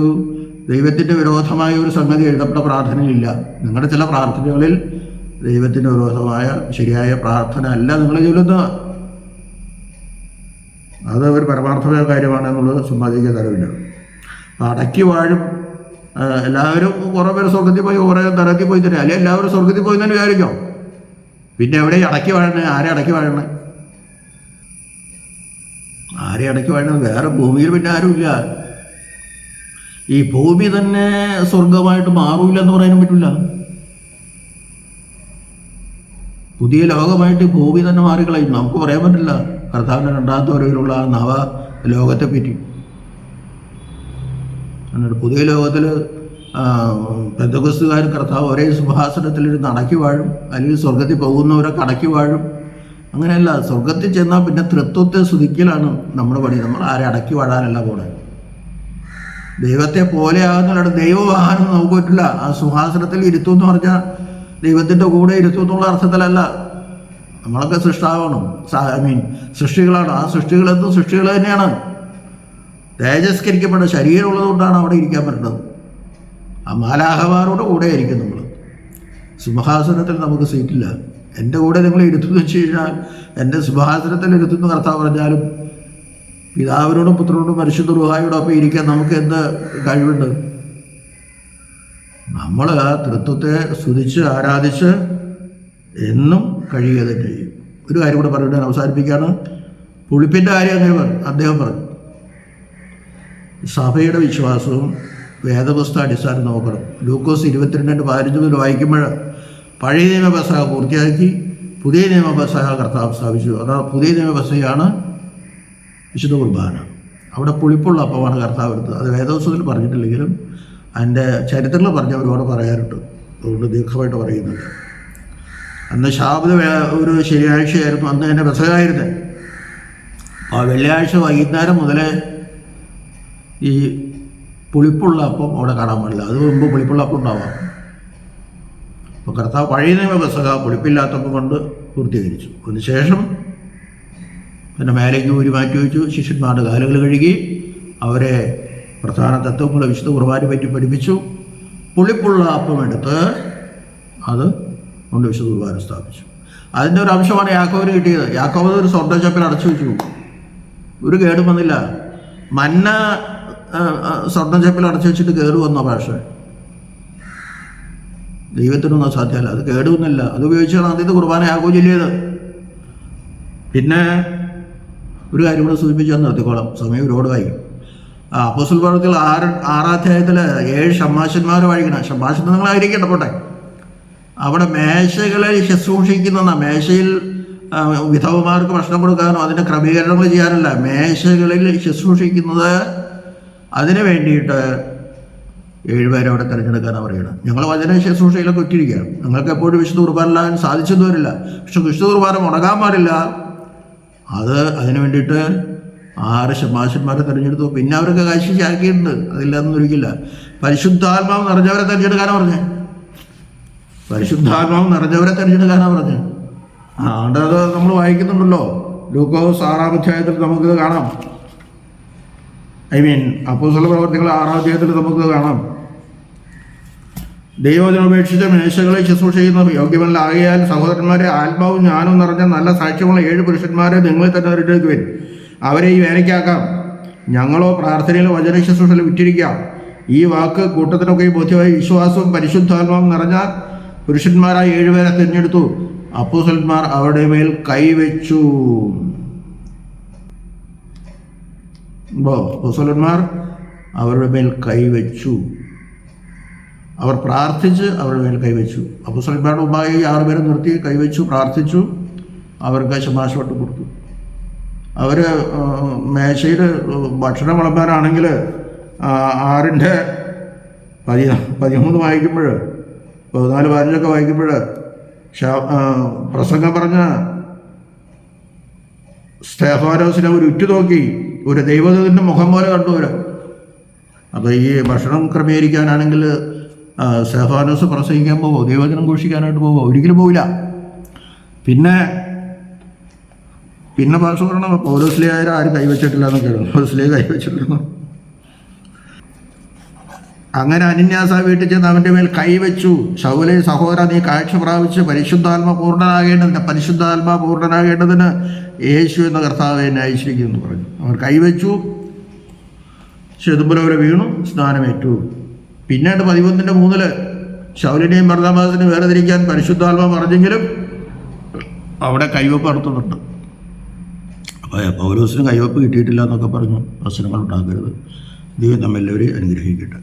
ദൈവത്തിൻ്റെ വിരോധമായ ഒരു സംഗതി എഴുതപ്പെട്ട പ്രാർത്ഥനയിലില്ല. നിങ്ങളുടെ ചില പ്രാർത്ഥനകളിൽ ദൈവത്തിൻ്റെ വിരോധമായ ശരിയായ പ്രാർത്ഥന അല്ല നിങ്ങൾ ചൊല്ലുന്നത്. അത് ഒരു പരമാർത്ഥമായ കാര്യമാണ് എന്നുള്ളത് സമ്മതിക്കാൻ തരവില്ല. അടക്കി വാഴും. എല്ലാവരും കുറേ പേര് സ്വർഗത്തിൽ പോയി, കുറേ തരത്തിൽ പോയി തരാം. അല്ലെങ്കിൽ എല്ലാവരും സ്വർഗത്തിൽ പോയി തന്നെ വിചാരിക്കാം. പിന്നെ എവിടെ അടക്കി വാഴണേ? ആരെ അടക്കി വാഴണേ? ആരെ അടക്കി വാഴണത്? വേറെ ഭൂമിയിൽ പിന്നെ ആരുമില്ല. ഈ ഭൂമി തന്നെ സ്വർഗമായിട്ട് മാറൂല എന്ന് പറയാനും പറ്റില്ല. പുതിയ ലോകമായിട്ട് ഭൂമി തന്നെ മാറിക്കളയും. നമുക്ക് പറയാൻ പറ്റില്ല കർത്താവിൻ്റെ രണ്ടാമത്തെ വരവിലുള്ള നവ ലോകത്തെപ്പറ്റി. എന്നിട്ട് പുതിയ ലോകത്തിൽ പെന്തക്കോസ്തുകാരും കർത്താവ് ഒരേ സിംഹാസനത്തിലിരുന്ന് അടക്കി വാഴും. അല്ലെങ്കിൽ സ്വർഗത്തിൽ പോകുന്നവരൊക്കെ അടക്കി വാഴും. അങ്ങനെയല്ല. സ്വർഗത്തിൽ ചെന്നാൽ പിന്നെ തൃത്വത്തെ സ്തുതിക്കലാണ് നമ്മുടെ പണി. നമ്മൾ ആരെ അടക്കി വാഴാനല്ല പോണേ. ദൈവത്തെ പോലെ ആകുന്നവരുടെ ദൈവവാഹനം നമുക്ക് പറ്റില്ല. ആ സിംഹാസനത്തിൽ ഇരുത്തും എന്ന് പറഞ്ഞാൽ ദൈവത്തിൻ്റെ കൂടെ ഇരുത്തും എന്നുള്ള അർത്ഥത്തിലല്ല. നമ്മളൊക്കെ സൃഷ്ടാവണം. സൃഷ്ടികളാണ്. ആ സൃഷ്ടികളെന്നും സൃഷ്ടികൾ തന്നെയാണ്. തേജസ്കരിക്കപ്പെട്ട ശരീരമുള്ളത് കൊണ്ടാണ് അവിടെ ഇരിക്കാൻ പറ്റുന്നത്. ആ മാലാഹമാരോട് കൂടെ ആയിരിക്കും നമ്മൾ. സിംഹാസനത്തിൽ നമുക്ക് സീറ്റില്ല. എൻ്റെ കൂടെ നിങ്ങൾ ഇരുത്തുമെന്ന് വെച്ച് കഴിഞ്ഞാൽ എൻ്റെ സിംഹാസനത്തിൽ ഇരുത്തുന്ന കർത്താവ് പറഞ്ഞാലും പിതാവിനോടും പുത്രനോടും പരിശുദ്ധ റൂഹായോടൊപ്പം ഇരിക്കാൻ നമുക്ക് എന്ത് കഴിവുണ്ട്? നമ്മൾ ആ തൃത്വത്തെ സ്തുതിച്ച് ആരാധിച്ച് എന്നും കഴിയുക തന്നെ ചെയ്യും. ഒരു കാര്യം കൂടെ പറഞ്ഞിട്ട് ഞാൻ അവസാനിപ്പിക്കുകയാണ്. പുളിപ്പിൻ്റെ കാര്യം അങ്ങനെ അദ്ദേഹം പറഞ്ഞു. സഭയുടെ വിശ്വാസവും വേദപുസ്തക അടിസ്ഥാനം നോക്കണം. ലൂക്കോസ് 22:15 മുതൽ വായിക്കുമ്പോൾ പഴയ നിയമ പെസഹ പൂർത്തിയാക്കി പുതിയ നിയമ പെസഹ കർത്താവ് സ്ഥാപിച്ചു. അതാ പുതിയ നിയമ പെസഹയാണ് വിശുദ്ധ കുർബാന. അവിടെ പുളിപ്പുള്ള അപ്പമാണ് കർത്താവ് എടുത്തത്. അത് വേദപുസ്തകത്തിൽ പറഞ്ഞിട്ടില്ലെങ്കിലും അതിൻ്റെ ചരിത്രത്തിൽ പറഞ്ഞവരോട് പറയാറുണ്ട്. അതുകൊണ്ട് ദീർഘമായിട്ട് പറയുന്നുണ്ട്. അന്ന് ശാബത ഒരു ശനിയാഴ്ചയായിരുന്നു, അന്ന് തന്നെ പെസഹയായിരുന്നു. ആ വെള്ളിയാഴ്ച വൈകുന്നേരം മുതലേ ഈ പുളിപ്പുള്ള അപ്പം അവിടെ കാണാൻ പാടില്ല. അത് മുമ്പ് പുളിപ്പുള്ള അപ്പം ഉണ്ടാവാം. അപ്പോൾ കർത്താവ് പഴയ നിയമ പെസഹ പുളിപ്പില്ലാത്തപ്പം കൊണ്ട് പൂർത്തീകരിച്ചു. അതിനുശേഷം പിന്നെ മേലേക്ക് ഊരി മാറ്റി വെച്ചു. ശിഷ്യന്മാരുടെ കാലുകൾ കഴുകി അവരെ പ്രധാന തത്വങ്ങളെ വിശുദ്ധ കുർബാനയെ പറ്റി പഠിപ്പിച്ചു. പുളിപ്പുള്ള അപ്പം എടുത്ത് അത് കൊണ്ട് വിശുദ്ധ കുർബാന സ്ഥാപിച്ചു. അതിൻ്റെ ഒരു അംശമാണ് യാക്കോബിന് കിട്ടിയത്. യാക്കോബ് ഒരു സ്വർണ്ണച്ചപ്പിൽ അടച്ചു വെച്ചു, ഒരു കേടും വന്നില്ല. മന്ന സ്വർണ്ണച്ചപ്പിൽ അടച്ചു വെച്ചിട്ട് കേട് വന്ന ഭാഷ ദൈവത്തിനൊന്നും സാധ്യമല്ല. അത് കേടുവന്നില്ല. അത് ഉപയോഗിച്ചാണ് ആദ്യത്തെ കുർബാന യാക്കോബ് ചൊല്ലിയത്. പിന്നെ ഒരു കാര്യം കൂടെ സൂചിപ്പിച്ചാൽ നിർത്തിക്കോളാം, സമയം ഒരുപാടായി. അപ്പോസ്തല പ്രവൃത്തികൾ 6-ാം അധ്യായത്തിൽ 7 ഷമ്മാശന്മാർ വായിക്കണം. ഷമ്മാശൻ നിങ്ങളായിരിക്കട്ടെ പോട്ടെ. അവിടെ മേശകളിൽ ശുശ്രൂഷിക്കുന്ന, മേശയിൽ വിധവമാർക്ക് ഭക്ഷണം കൊടുക്കാനോ അതിൻ്റെ ക്രമീകരണങ്ങൾ ചെയ്യാനല്ല, മേശകളിൽ ശുശ്രൂഷിക്കുന്നത്, അതിന് വേണ്ടിയിട്ട് 7 പേരെ അവിടെ തിരഞ്ഞെടുക്കാനാണ് പറയുന്നത്. ഞങ്ങൾ വചന ശുശ്രൂഷയിലൊക്കെ ഒറ്റിരിക്കുകയാണ്. ഞങ്ങൾക്ക് എപ്പോഴും വിശുദ്ധ കുർബാനയിലാകാൻ സാധിച്ചെന്ന് വരില്ല. പക്ഷെ വിശുദ്ധ കുർബാന മുടങ്ങാൻ പാടില്ല. അതിന് വേണ്ടിയിട്ട് 6 ഷമ്മാശന്മാരെ തിരഞ്ഞെടുത്തു. പിന്നെ അവരൊക്കെ കാശിച്ചാക്കിയിട്ടുണ്ട്, അതില്ലാതൊന്നും ഒരിക്കില്ല. പരിശുദ്ധാത്മാവ് നിറഞ്ഞവരെ തിരഞ്ഞെടുക്കാനാണ് പറഞ്ഞത്. പരിശുദ്ധാത്മാവ് നിറഞ്ഞവരെ തിരഞ്ഞെടുക്കാനാണ് പറഞ്ഞത്. അത് നമ്മൾ വായിക്കുന്നുണ്ടല്ലോ. ലൂക്കോസ് 6-ാം അധ്യായത്തിൽ നമുക്കിത് കാണാം. അപ്പോസ്തല പ്രവർത്തികൾ 6-ാം അധ്യായത്തിൽ നമുക്കിത് കാണാം. ദൈവവചനം ഉപേക്ഷിച്ച് മേശകളെ ശുശ്രൂഷ ചെയ്യുന്ന യോഗ്യമല്ലാകയാൽ സഹോദരന്മാരെ, ആത്മാവും ജ്ഞാനവും നിറഞ്ഞ നല്ല സാക്ഷ്യമുള്ള 7 പുരുഷന്മാരെ നിങ്ങളിൽ തന്നെ തിരഞ്ഞെടുക്കുവിൻ. അവരെ ഈ വേലയ്ക്കാക്കാം. ഞങ്ങളോ പ്രാർത്ഥനയിലോ വചന ശുശ്രൂഷയിൽ വിറ്റിരിക്കാം. ഈ വാക്ക് കൂട്ടത്തിനൊക്കെ ബോധ്യമായി വിശ്വാസവും പരിശുദ്ധാത്മാവും നിറഞ്ഞ പുരുഷന്മാരായ 7 പേരെ തിരഞ്ഞെടുത്തു. അപ്പോസ്തലന്മാർ അവരുടെ മേൽ കൈവച്ചു. അപ്പോസ്തലന്മാർ അവരുടെ മേൽ കൈവച്ചു. അവർ പ്രാർത്ഥിച്ച് അവരുടെ മേൽ കൈവച്ചു. അപ്പോസ്തലന്മാരുടെ മുമ്പായി 6 പേരെ നിർത്തി കൈവച്ചു, പ്രാർത്ഥിച്ചു, അവർക്ക് ശമാശവട്ട് കൊടുത്തു. അവർ മേശയിൽ ഭക്ഷണം വിളമ്പാനാണെങ്കിൽ 6-13 വായിക്കുമ്പോൾ 14-15 വായിക്കുമ്പോൾ പ്രസംഗം പറഞ്ഞ സ്തെഫാനോസിനെ ഒരു ഉറ്റുനോക്കി, ഒരു ദൈവദൂതൻ്റെ മുഖം പോലെ കണ്ടു അവർ. അപ്പോൾ ഈ ഭക്ഷണം ക്രമീകരിക്കാനാണെങ്കിൽ സ്തെഫാനോസ് പ്രസംഗിക്കാൻ പോവോ, ദൈവവചനം ഘോഷിക്കാനായിട്ട് പോവോ? ഒരിക്കലും പോവില്ല. പിന്നെ ഭാഷ പറയണം, പൗലോസ്ലിയായ ആരും കൈവച്ചിട്ടില്ല എന്നൊക്കെയാണ്. പൗലോസ്ലിയ കൈവച്ചിട്ടില്ല. അങ്ങനെ അനന്യാസ വീട്ടിൽ ചെന്ന് അവൻ്റെ മേൽ കൈവച്ചു. ശൗലേ, സഹോദര, നീ കാഴ്ച പ്രാപിച്ച് പരിശുദ്ധാത്മ പൂർണ്ണനാകേണ്ടതിന് യേശു എന്ന കർത്താവ് എന്നെ അയച്ചിരിക്കുന്നു പറഞ്ഞു. അവർ കൈവച്ചു, ചെതുമ്പലോരെ വീണു, സ്നാനമേറ്റു. പിന്നീട് 11:3 ശൗലിനെയും ബർന്നബാസിനെയും വേർതിരിക്കാൻ പരിശുദ്ധാത്മ പറഞ്ഞെങ്കിലും അവിടെ കൈവപ്പ് നടത്തുന്നുണ്ട്. അപ്പോൾ പൗലോസിന് കൈവപ്പ് കിട്ടിയിട്ടില്ല എന്നൊക്കെ പറഞ്ഞു പ്രശ്നങ്ങൾ ഉണ്ടാക്കരുത്. ദൈവം നമ്മെല്ലാവരെയും അനുഗ്രഹിക്കട്ടെ.